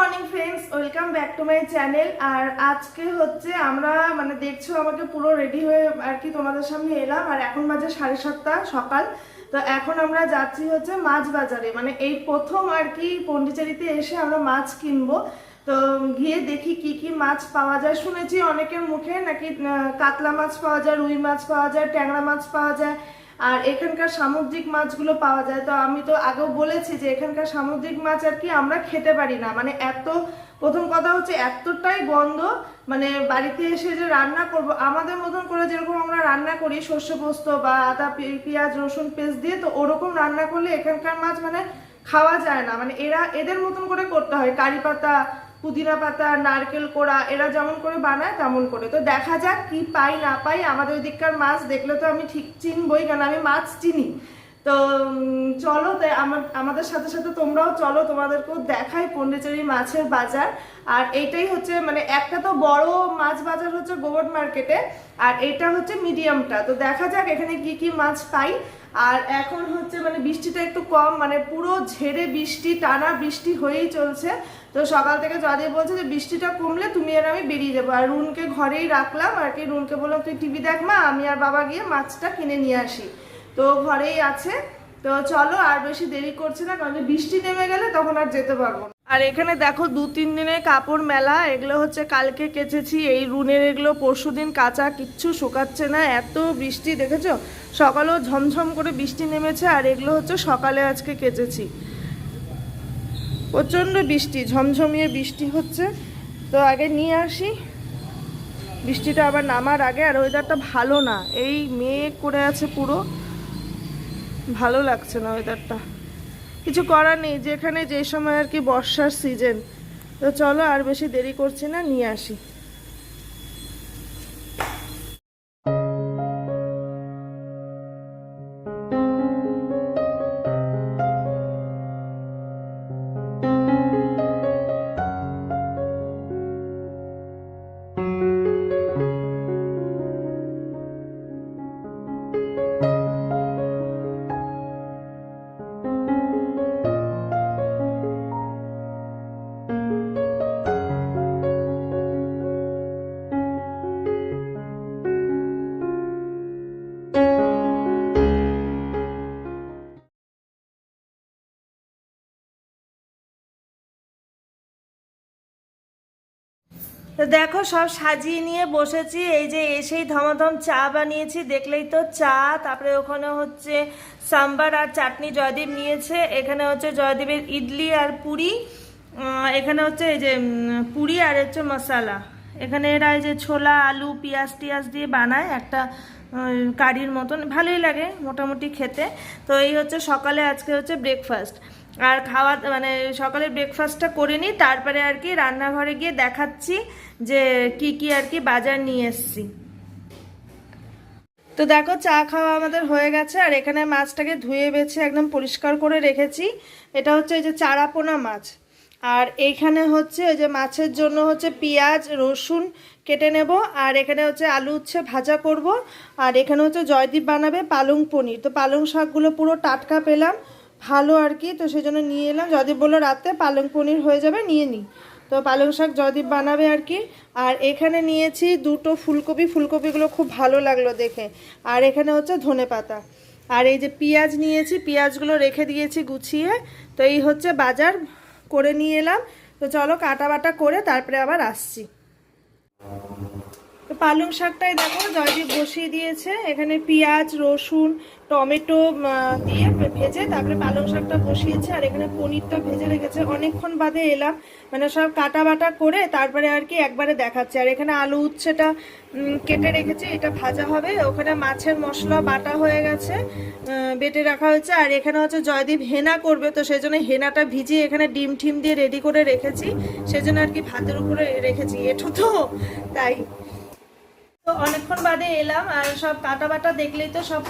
Morning friends, welcome back to my channel. আর আজকে হচ্ছে আমরা দেখছো আমাকে পুরো রেডি হয়ে আর কি তোমাদের সামনে এলাম। আর এখন বাজে 7:30 সকাল। তো এখন আমরা যাচ্ছি হচ্ছে মাছ বাজারে, এই প্রথম আর কি পন্ডিচেরিতে এসে আমরা মাছ কিনবো। তো গিয়ে দেখি কি কি মাছ পাওয়া যায়। শুনেছি অনেকের মুখে নাকি কাতলা মাছ পাওয়া যায়, রুই মাছ পাওয়া যায়, ট্যাংরা মাছ পাওয়া যায়, আর এখানকার সামুদ্রিক মাছগুলো পাওয়া যায়। তো আমি তো আগেও বলেছি যে এখানকার সামুদ্রিক মাছ আর কি আমরা খেতে পারি না। এত প্রথম কথা হচ্ছে এতটাই গন্ধ, বাড়িতে এসে যে রান্না করব আমাদের মতন করে যেরকম আমরা রান্না করি শস্য পোস্ত বা আদা পেঁয়াজ রসুন পেস্ট দিয়ে, তো ওরকম রান্না করলে এখানকার মাছ খাওয়া যায় না। এদের মতন করে করতে হয়, কারি পাতা, পুদিনা পাতা, নারকেল কোড়া, এরা যেমন করে বানায় তেমন করে। তো দেখা যাক কি পাই না পাই। আমাদের ওই দিককার মাছ দেখলে তো আমি ঠিক চিনবই, কারণ আমি মাছ চিনি। তো চলো, তাই আমাদের সাথে সাথে তোমরাও চলো, তোমাদেরকেও দেখাই পন্ডিচেরি মাছের বাজার। আর এইটাই হচ্ছে একটা তো বড় মাছ বাজার হচ্ছে গোবর্ধন মার্কেটে, আর এটা হচ্ছে মিডিয়ামটা। তো দেখা যাক এখানে কি কি মাছ পাই। আর এখন হচ্ছে বৃষ্টিটা একটু কম, পুরো ঝেড়ে বৃষ্টি, টানা বৃষ্টি হয়েই চলছে। তো সকাল থেকে জয়দী বলছে যে বৃষ্টিটা কমলে তুমি আর আমি বেরিয়ে যাবো। আর রুনকে ঘরেই রাখলাম আর কি, রুনকে বললাম তুই টিভি দেখ মা, আমি আর বাবা গিয়ে মাছটা কিনে নিয়ে আসি। তো ঘরেই আছে। তো চলো, আর বেশি দেরি করছে না, কারণ বৃষ্টি নেমে গেলে তখন আর যেতে পারবো না। আর এখানে দেখো 2-3 দিনের কাপড় মেলা, এগুলো হচ্ছে কালকে কেচেছি। এই রুনের এগুলো পরশুদিন কাঁচা, কিচ্ছু শুকাচ্ছে না, এত বৃষ্টি দেখেছো। সকালেও ঝমঝম করে বৃষ্টি নেমেছে, আর এগুলো হচ্ছে সকালে আজকে কেচেছি। প্রচণ্ড বৃষ্টি, ঝমঝমিয়ে বৃষ্টি হচ্ছে। তো আগে নিয়ে আসি, বৃষ্টিটা আবার নামার আগে। আর ওয়েদারটা ভালো না, এই মেঘ করে আছে পুরো, ভালো লাগছে না ওয়েদারটা। কিছু করার নেই, যেখানে যে সময় আর কি বর্ষার সিজন। তো চলো, আর বেশি দেরি করছি না, নিয়ে আসি। তো দেখো, সব সাজিয়ে নিয়ে বসেছি। এই যে এসেই ধমাধম চা বানিয়েছি, দেখলেই তো চা। তারপরে ওখানে হচ্ছে সাম্বার আর চাটনি জয়দীপ নিয়েছে। এখানে হচ্ছে জয়দীপের ইডলি আর পুরি। এখানে হচ্ছে এই যে পুরি আর হচ্ছে মশালা। এখানে এরা এই যে ছোলা আলু পেঁয়াজ টিয়াজ দিয়ে বানায় একটা কারির মতন, ভালোই লাগে মোটামুটি খেতে। তো এই হচ্ছে সকালে আজকে হচ্ছে ব্রেকফাস্ট। আর খাওয়া সকালে ব্রেকফাস্টটা করে নিই, তারপরে আর কি রান্নাঘরে গিয়ে দেখাচ্ছি যে কি কি আর কি বাজার নিয়ে এসছি। তো দেখো, চা খাওয়া আমাদের হয়ে গেছে। আর এখানে মাছটাকে ধুয়ে বেছে একদম পরিষ্কার করে রেখেছি। এটা হচ্ছে এই যে চারাপোনা মাছ। আর এইখানে হচ্ছে এই যে মাছের জন্য হচ্ছে পেঁয়াজ রসুন কেটে নেব। আর এখানে হচ্ছে আলু উচ্ছে ভাজা করব। আর এখানে হচ্ছে জয়দীপ বানাবে পালং পনির। তো পালং শাকগুলো পুরো টাটকা পেলাম, ভালো আর কি, তো সেই জন্য নিয়ে এলাম। জয়দীপ বললো রাতে পালং পনির হয়ে যাবে, নিয়ে নিই। তো পালং শাক জয়দীপ বানাবে আর কি। আর এখানে নিয়েছি 2টো ফুলকপি, ফুলকপিগুলো খুব ভালো লাগলো দেখে। আর এখানে হচ্ছে ধনেপাতা। আর এই যে পেঁয়াজ নিয়েছি, পেঁয়াজগুলো রেখে দিয়েছি গুছিয়ে। তো এই হচ্ছে বাজার করে নিয়ে এলাম। তো চলো কাটা বাটা করে তারপরে আবার আসছি। তো পালং শাকটাই দেখো জয়দীপ বসিয়ে দিয়েছে। এখানে পেঁয়াজ রসুন টমেটো দিয়ে ভেজে তারপরে পালং শাকটা বসিয়েছে। আর এখানে পনিরটা ভেজে রেখেছে। অনেকক্ষণ বাদে এলাম, সব কাটা বাটা করে তারপরে আর কি একবারে দেখাচ্ছে। আর এখানে আলু উচ্ছেটা কেটে রেখেছে, এটা ভাজা হবে। ওখানে মাছের মশলা বাটা হয়ে গেছে, বেটে রাখা হয়েছে। আর এখানে হচ্ছে জয়দীপ হেনা করবে, তো সেই জন্য হেনাটা ভিজিয়ে এখানে ডিম ঠিম দিয়ে রেডি করে রেখেছি। সেজন্য আর কি ভাতের উপরে রেখেছি, এঠো তো তাই। তো অনেকক্ষণ বাদে এলাম, আর সব কাটা বাটা দেখলেই তো সব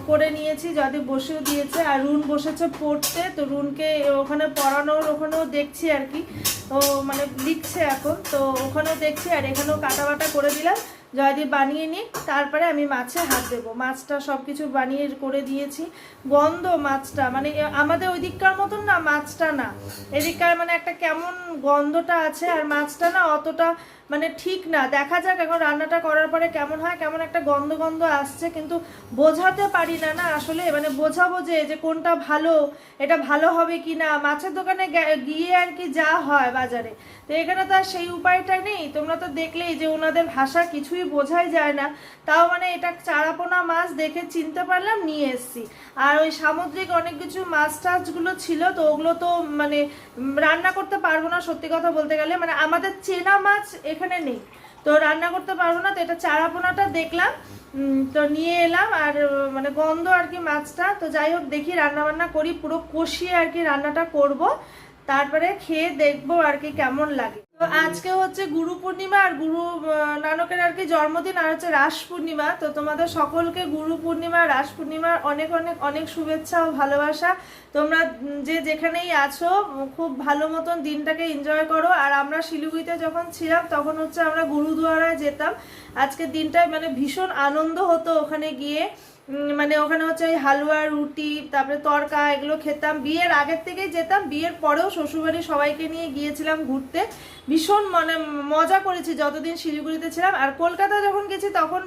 করে নিয়েছি। যদি বসেও দিয়েছে, আর রুন বসেছে পড়তে। তো রুনকে ওখানে পড়ানোর ওখানেও দেখছি আর কি, তো লিখছে এখন, তো ওখানেও দেখছি। আর এখানেও কাটা বাটা করে দিলাম। জয়দীপ বানিয়ে নিক, তারপরে আমি মাছে হাত দেবো। মাছটা সব কিছু বানিয়ে করে দিয়েছি। গন্ধ মাছটা মানে আমাদের ওই দিককার মতন না, মাছটা না, এদিককার মানে একটা কেমন গন্ধটা আছে। আর মাছটা না অতটা মানে ঠিক না, দেখা যাক এখন রান্নাটা করার পরে কেমন হয়। কেমন একটা গন্ধ গন্ধ আসছে, কিন্তু বোঝাতে পারি না না আসলে, মানে বোঝাবো যে কোনটা ভালো, এটা ভালো হবে কি না। মাছের দোকানে গিয়ে আর কি যা হয় বাজারে, তো এখানে তো আর সেই উপায়টা নেই। তোমরা তো দেখলেই যে ওনাদের ভাষা কিছুই বোঝাই যায় না, তাও মানে এটা চারাপোনা মাছ দেখে চিনতে পারলাম, নিয়ে এসছি। আর ওই সামুদ্রিক অনেক কিছু মাছ টাছগুলো ছিল, তো ওগুলো তো মানে রান্না করতে পারবো না সত্যি কথা বলতে গেলে, মানে আমাদের চেনা মাছ এখানে নেই, তো রান্না করতে পারবো না। তো এটা চারাপোনাটা দেখলাম, তো নিয়ে এলাম। আর মানে গন্ধ আর কি মাছটা, তো যাই হোক দেখি রান্না বান্না করি, পুরো কষিয়ে আর কি রান্নাটা করব, তারপরে খেয়ে দেখবো আর কি কেমন লাগে। তো আজকে হচ্ছে গুরু পূর্ণিমা, আর গুরু নানকের আর কি জন্মদিন, আর হচ্ছে রাস পূর্ণিমা। তো তোমাদের সকলকে গুরু পূর্ণিমা, রাস পূর্ণিমার অনেক অনেক অনেক শুভেচ্ছা ও ভালোবাসা। তোমরা যে যেখানেই আছো খুব ভালো মতন দিনটাকে এনজয় করো। আর আমরা শিলিগুড়িতে যখন ছিলাম তখন হচ্ছে আমরা গুরুদুয়ারায় যেতাম। আজকের দিনটায় মানে ভীষণ আনন্দ হতো ওখানে গিয়ে, মানে ওখানে হচ্ছে ওই হালুয়া, রুটি, তারপরে তরকা, এগুলো খেতাম। বিয়ের আগের থেকেই যেতাম, বিয়ের পরেও শ্বশুরবাড়ি সবাইকে নিয়ে গিয়েছিলাম ঘুরতে। ভীষণ মানে মজা করেছি যতদিন শিলিগুড়িতে ছিলাম। আর কলকাতা যখন গেছি তখন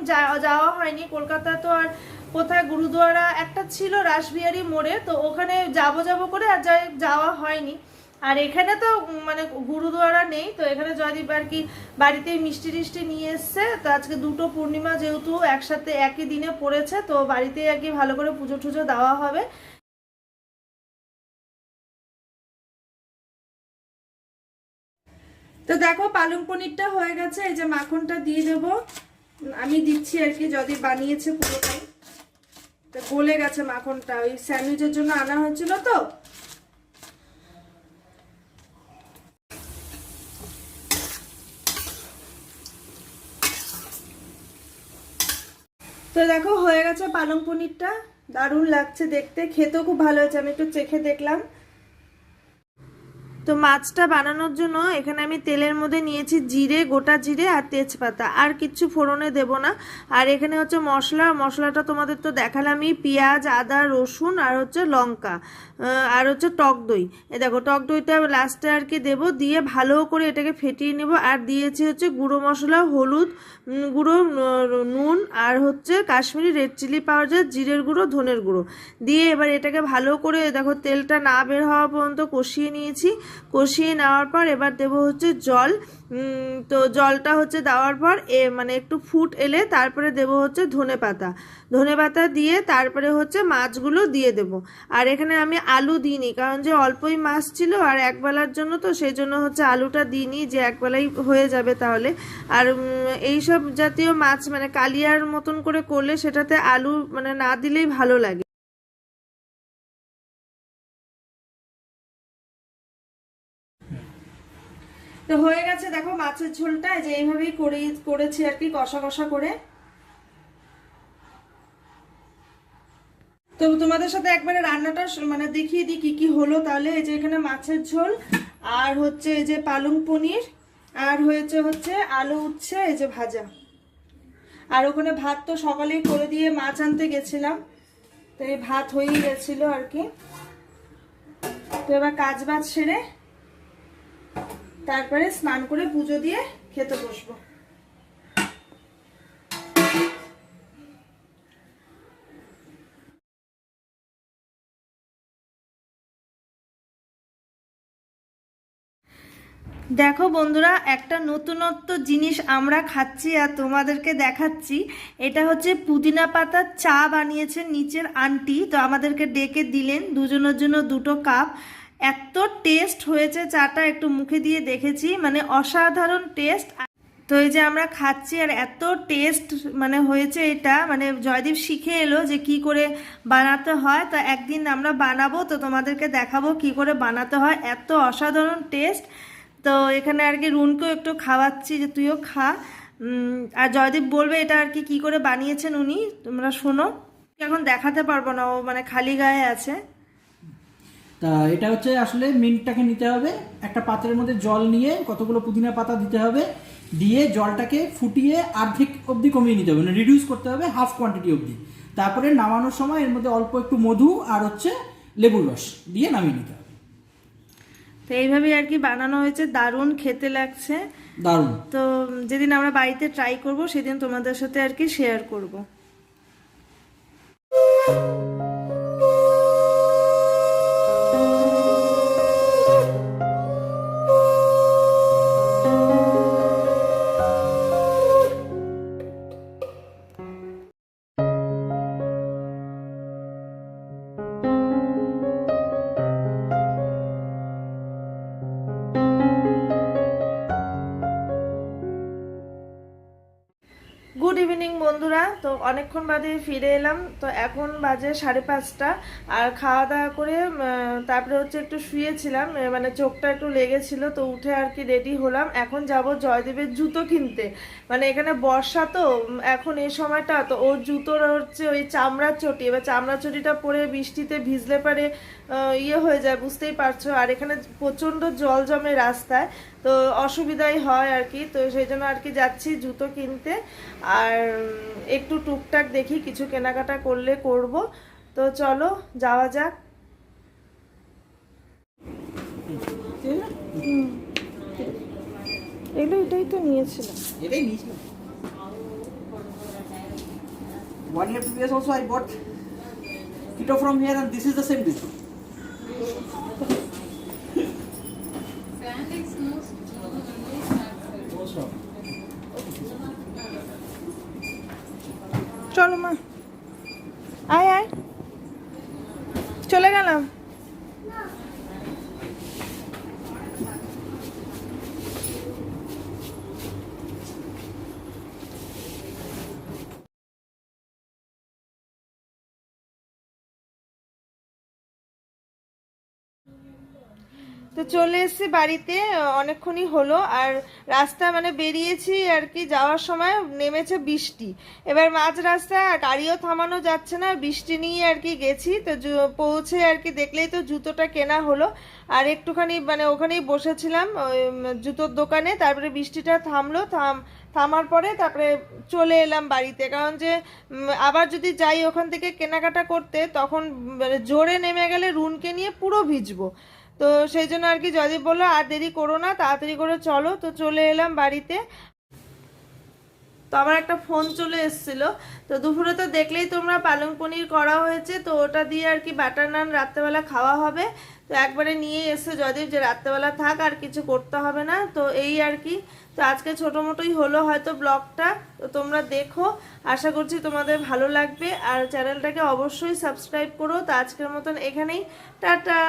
যাওয়া হয়নি। কলকাতা তো আর কোথায়, গুরুদুয়ারা একটা ছিল রাসবিহারী মোড়ে, তো ওখানে যাবো করে আর যাওয়া হয়নি। আর এখানে তো মানে গুরুদুয়ারা নেই, তো এখানে জয়দীপ আর কি বাড়িতেই মিষ্টি টিষ্টি নিয়ে এসছে। তো আজকে দুটো পূর্ণিমা যেহেতু একসাথে একই দিনে পড়েছে, তো বাড়িতেই আর কি ভালো করে পুজো টুজো দেওয়া হবে। তো দেখো পালং পনিরটা হয়ে গেছে, এই যে মাখনটা দিয়ে দেবো, আমি দিচ্ছি আর কি, যদি বানিয়েছে পুরোটাই। তো গলে গেছে মাখনটা, ওই স্যান্ডউইচের জন্য আনা হয়েছিল তো। তো দেখো হয়ে গেছে পালং পনিরটা, দারুণ লাগছে দেখতে, খেতেও খুব ভালো হয়েছে। আমি একটু চেখে দেখলাম। তো মাছটা বানানোর জন্য এখানে আমি তেলের মধ্যে নিয়েছি জিরে, গোটা জিরে আর তেজপাতা, আর কিচ্ছু ফোড়নে দেব না। আর এখানে হচ্ছে মশলাটা তোমাদের তো দেখালামই, পেঁয়াজ, আদা, রসুন আর হচ্ছে লঙ্কা, আর হচ্ছে টক দই। এ দেখো টক দইটা লাস্টে আর কি দেবো, দিয়ে ভালো করে এটাকে ফেটিয়ে নেব। আর দিয়েছি হচ্ছে গুঁড়ো মশলা, হলুদ গুঁড়ো, নুন, আর হচ্ছে কাশ্মীরি রেড চিলি পাউডার, জিরের গুঁড়ো, ধনের গুঁড়ো দিয়ে এবার এটাকে ভালো করে দেখো তেলটা না বের হওয়া পর্যন্ত কষিয়ে নিয়েছি। কষিয়ে নেওয়ার পর এবার দেবো হচ্ছে জল। তো জলটা হচ্ছে দেওয়ার পর মানে একটু ফুট এলে তারপরে দেবো হচ্ছে ধনে পাতা দিয়ে তারপরে হচ্ছে মাছগুলো দিয়ে দেবো। আর এখানে আমি আলু দিইনি, কারণ যে অল্পই মাছ ছিল আর একবেলার জন্য, তো সেই জন্য হচ্ছে আলুটা দিইনি, যে একবেলাই হয়ে যাবে তাহলে। আর এইসব জাতীয় মাছ মানে কালিয়ার মতন করে করলে সেটাতে আলু মানে না দিলেই ভালো লাগে। তো হয়ে গেছে দেখো মাছের ঝোলটা, যে এইভাবেই করেছি আর কি, কষা কষা করে। তো তোমাদের সাথে একবারে রান্নাটা মানে দেখিয়ে দিই কি কি হলো তাহলে। এই যে এখানে মাছের ঝোল, আর হচ্ছে এই যে পালং পনির, আর হচ্ছে আলু উচ্ছে এই যে ভাজা। আর ওখানে ভাত তো সকালেই করে দিয়ে মাছ আনতে গেছিলাম, তো এই ভাত হয়েই গেছিল আর কি। তো এবার কাজ বাজ সেরে তারপরে স্নান করে পুজো দিয়ে খেতে বসবো। দেখো বন্ধুরা, একটা নতুনত্ব জিনিস আমরা খাচ্ছি আর তোমাদেরকে দেখাচ্ছি। এটা হচ্ছে পুদিনা পাতার চা বানিয়েছেন নিচের আন্টি, তো আমাদেরকে ডেকে দিলেন দুজনের জন্য 2 কাপ। এত টেস্ট হয়েছে চাটা, একটু মুখে দিয়ে দেখেছি, মানে অসাধারণ টেস্ট। তো এই যে আমরা খাচ্ছি আর এত টেস্ট মানে হয়েছে এটা, মানে জয়দীপ শিখে এলো যে কি করে বানাতে হয়। তো একদিন আমরা বানাবো, তো তোমাদেরকে দেখাবো কি করে বানাতে হয়, এত অসাধারণ টেস্ট। তো এখানে আর কি রুনকেও একটু খাওয়াচ্ছি যে তুইও খা। আর জয়দীপ বলবে এটা আর কি করে বানিয়েছেন উনি, তোমরা শোনো। এখন দেখাতে পারবো না, ও মানে খালি গায়ে আছে। তা এটা হচ্ছে আসলে মিন্টটাকে নিতে হবে, একটা পাত্রের মধ্যে জল নিয়ে কতগুলো পুদিনা পাতা দিতে হবে, দিয়ে জলটাকে ফুটিয়ে অর্ধেক অবধি কমিয়ে নিতে হবে, মানে রিডিউস করতে হবে হাফ কোয়ান্টিটি অবধি। তারপরে নামানোর সময় এর মধ্যে অল্প একটু মধু আর হচ্ছে লেবুর রস দিয়ে নামিয়ে নিতে হবে। তো এইভাবেই আর কি বানানো হয়েছে, দারুণ খেতে লাগছে। দারুণ। তো যেদিন আমরা বাড়িতে ট্রাই করব সেদিন তোমাদের সাথে আর কি শেয়ার করব। গুড ইভিনিং বন্ধুরা, তো অনেকক্ষণ বাদে ফিরে এলাম। তো এখন বাজে 5:30, আর খাওয়া দাওয়া করে তারপরে হচ্ছে একটু শুয়েছিলাম, মানে চোখটা একটু লেগেছিল, তো উঠে আর কি রেডি হলাম। এখন যাব জয়দেবের জুতো কিনতে, মানে এখানে বর্ষা তো এখন এই সময়টা, তো ওর জুতোর হচ্ছে ওই চামড়ার চটি, এবার চামড়ার চটিটা পরে বৃষ্টিতে ভিজলে পারে ইয়ে হয়ে যায়, বুঝতেই পারছো। আর এখানে প্রচণ্ড জল জমে রাস্তায়, তো অসুবিধাই হয় আর কি। তো সেই জন্য আর কি যাচ্ছি জুতো কিনতে, আর একটু টুকটাক দেখি কিছু কেনাকাটা করলে করব। তো চলো যাওয়া যাক। এটাই তো নিয়েছিলাম। এটাই নিয়েছিলাম। 1 year previous also I bought keto from here and this is the same dish. চলো মা, আয় আয়, চলে গেলাম। তো চলে এসেছি বাড়িতে, অনেকক্ষণই হলো। আর রাস্তা মানে বেরিয়েছি আর কি, যাওয়ার সময় নেমেছে বৃষ্টি। এবার মাঝ রাস্তা গাড়িও থামানো যাচ্ছে না, বৃষ্টি নিয়ে আর কি গেছি। তো পৌঁছে আর কি দেখলেই তো জুতোটা কেনা হলো। আর একটুখানি মানে ওখানেই বসেছিলাম ওই জুতোর দোকানে, তারপরে বৃষ্টিটা থামলো, থামার পরে তারপরে চলে এলাম বাড়িতে। কারণ যে আবার যদি যাই ওখান থেকে কেনাকাটা করতে, তখন মানে জোরে নেমে গেলে রুনকে নিয়ে পুরো ভিজবো। তো সেই জন্য আর কি জয়দীপ বললো আর দেরি করো না, তাড়াতাড়ি করে চলো। তো চলে এলাম বাড়িতে। তো আমার একটা ফোন চলে এসেছিলো। তো দুপুরে তো দেখলেই তোমরা পালং পনির করা হয়েছে, তো ওটা দিয়ে আর কি বাটার নান রাত্রেবেলা খাওয়া হবে। তো একবারে নিয়ে এসে জয়দীপ যে রাত্রেবেলা থাক, আর কিছু করতে হবে না। তো এই আর কি। তো আজকে ছোটো মোটোই হলো হয়তো ব্লগটা, তো তোমরা দেখো, আশা করছি তোমাদের ভালো লাগবে। আর চ্যানেলটাকে অবশ্যই সাবস্ক্রাইব করো। তো আজকের মতন এখানেই, টাটা।